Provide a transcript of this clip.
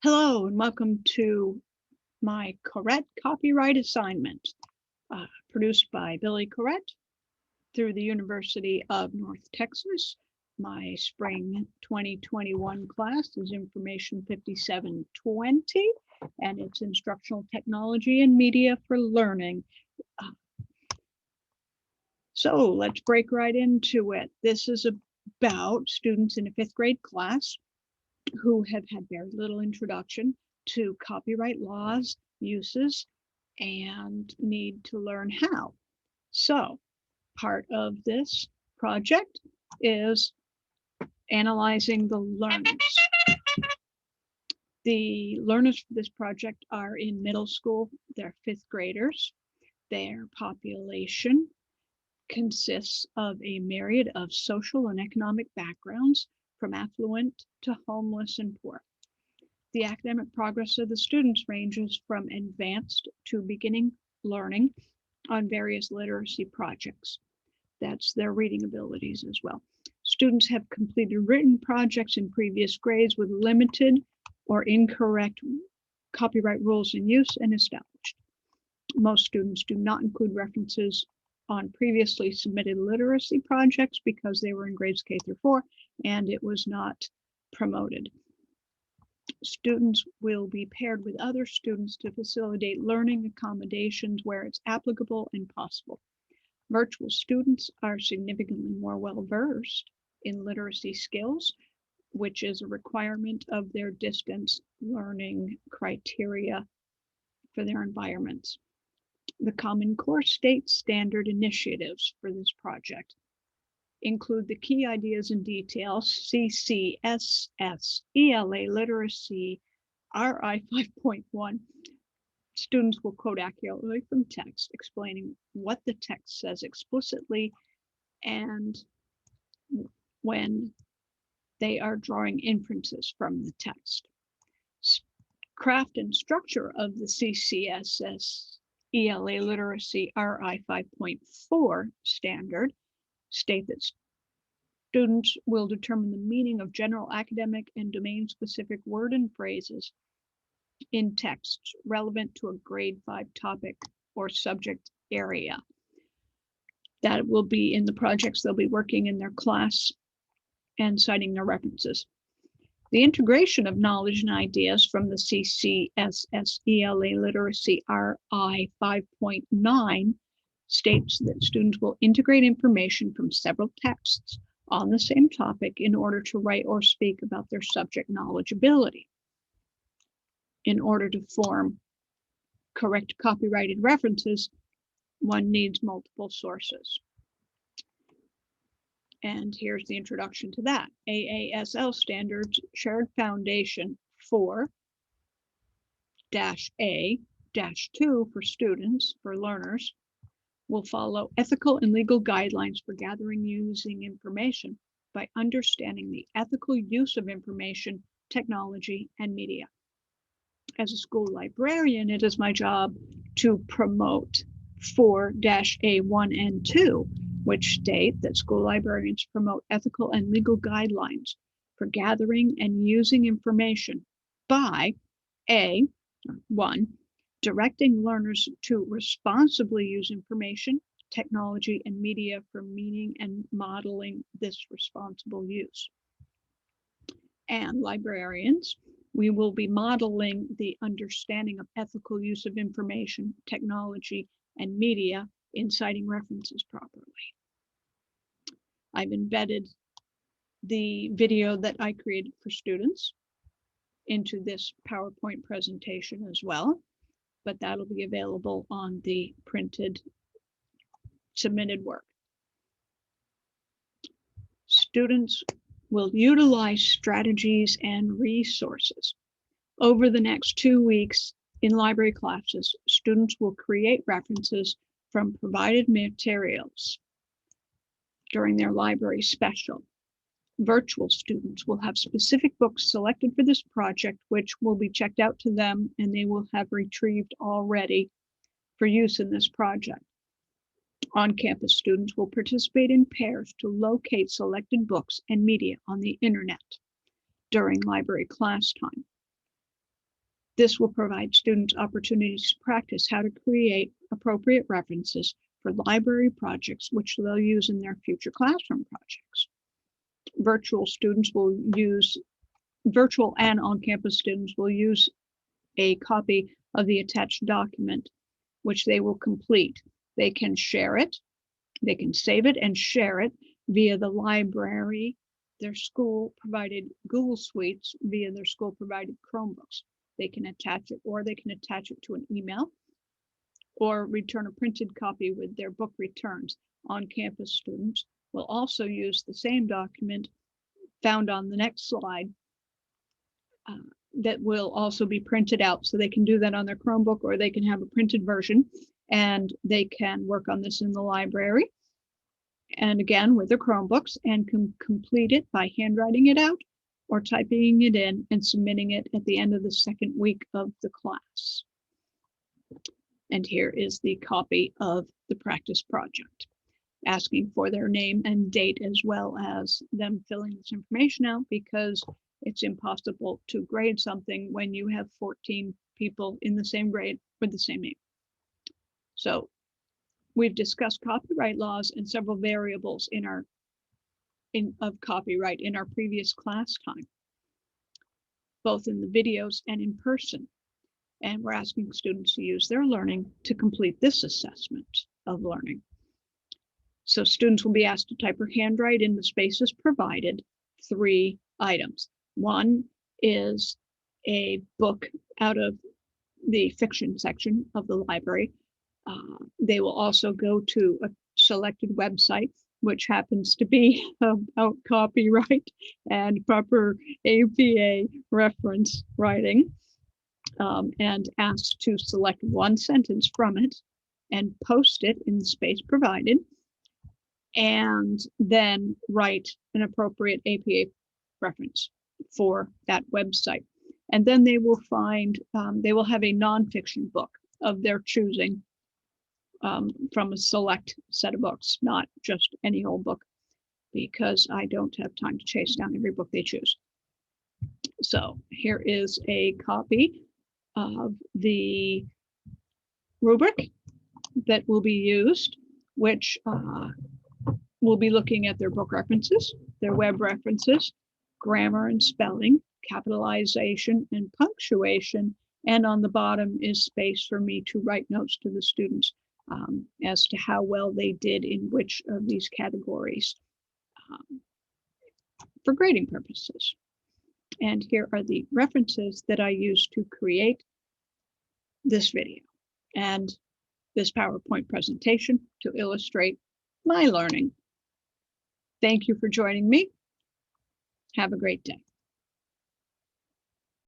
Hello and welcome to my Corrette copyright assignment, produced by Billy Corrette through the University of North Texas. My spring 2021 class is Information 5720, and it's Instructional Technology and Media for Learning. So let's break right into it. This is about students in a fifth grade class who have had very little introduction to copyright laws, uses, and need to learn how. So part of this project is analyzing the learners. The learners for this project are in middle school. They're fifth graders. Their population consists of a myriad of social and economic backgrounds, from affluent to homeless and poor. The academic progress of the students ranges from advanced to beginning learning on various literacy projects. That's their reading abilities as well. Students have completed written projects in previous grades with limited or incorrect copyright rules in use and established. Most students do not include references on previously submitted literacy projects because they were in grades K through 4 and it was not promoted. Students will be paired with other students to facilitate learning accommodations where it's applicable and possible. Virtual students are significantly more well-versed in literacy skills, which is a requirement of their distance learning criteria for their environments. The Common Core state standard initiatives for this project include the key ideas and details, CCSS, ELA literacy, RI 5.1. Students will quote accurately from text, explaining what the text says explicitly and when they are drawing inferences from the text. Craft and structure of the CCSS ELA literacy RI 5.4 standard state that students will determine the meaning of general academic and domain-specific word and phrases in texts relevant to a grade 5 topic or subject area. That will be in the projects they'll be working in their class and citing their references. The integration of knowledge and ideas from the CCSS ELA literacy RI 5.9 states that students will integrate information from several texts on the same topic in order to write or speak about their subject knowledge ability. In order to form correct copyrighted references, one needs multiple sources. And here's the introduction to that. AASL standards shared foundation 4-A-2 for students, for learners, will follow ethical and legal guidelines for gathering using information by understanding the ethical use of information, technology, and media. As a school librarian, it is my job to promote 4-A1 and 2, which state that school librarians promote ethical and legal guidelines for gathering and using information by A1, directing learners to responsibly use information, technology, and media for meaning and modeling this responsible use. And librarians, we will be modeling the understanding of ethical use of information, technology, and media in citing references properly. I've embedded the video that I created for students into this PowerPoint presentation as well, but that'll be available on the printed submitted work. Students will utilize strategies and resources. Over the next 2 weeks in library classes, students will create references from provided materials during their library special. Virtual students will have specific books selected for this project, which will be checked out to them and they will have retrieved already for use in this project. On-campus students will participate in pairs to locate selected books and media on the internet during library class time. This will provide students opportunities to practice how to create appropriate references for library projects, which they'll use in their future classroom projects. Virtual and on-campus students will use a copy of the attached document, which they will complete. They can share it, they can save it and share it via the library, their school-provided Google Suites, via their school-provided Chromebooks. They can attach it, or they can attach it to an email, or return a printed copy with their book returns. On-campus students will also use the same document found on the next slide that will also be printed out. So they can do that on their Chromebook, or they can have a printed version, and they can work on this in the library. And again, with their Chromebooks, and can complete it by handwriting it out or typing it in and submitting it at the end of the second week of the class. And here is the copy of the practice project, asking for their name and date, as well as them filling this information out, because it's impossible to grade something when you have 14 people in the same grade with the same name. So we've discussed copyright laws and several variables of copyright in our previous class time, both in the videos and in person. And we're asking students to use their learning to complete this assessment of learning. So students will be asked to type or handwrite in the spaces provided 3 items. One is a book out of the fiction section of the library. They will also go to a selected website, which happens to be about copyright and proper APA reference writing, and asked to select one sentence from it and post it in the space provided, and then write an appropriate APA reference for that website. And then they will they will have a nonfiction book of their choosing, from a select set of books, not just any old book, because I don't have time to chase down every book they choose. So here is a copy of the rubric that will be used, which will be looking at their book references, their web references, grammar and spelling, capitalization and punctuation, and on the bottom is space for me to write notes to the students as to how well they did in which of these categories for grading purposes. And here are the references that I used to create this video and this PowerPoint presentation to illustrate my learning. Thank you for joining me. Have a great day.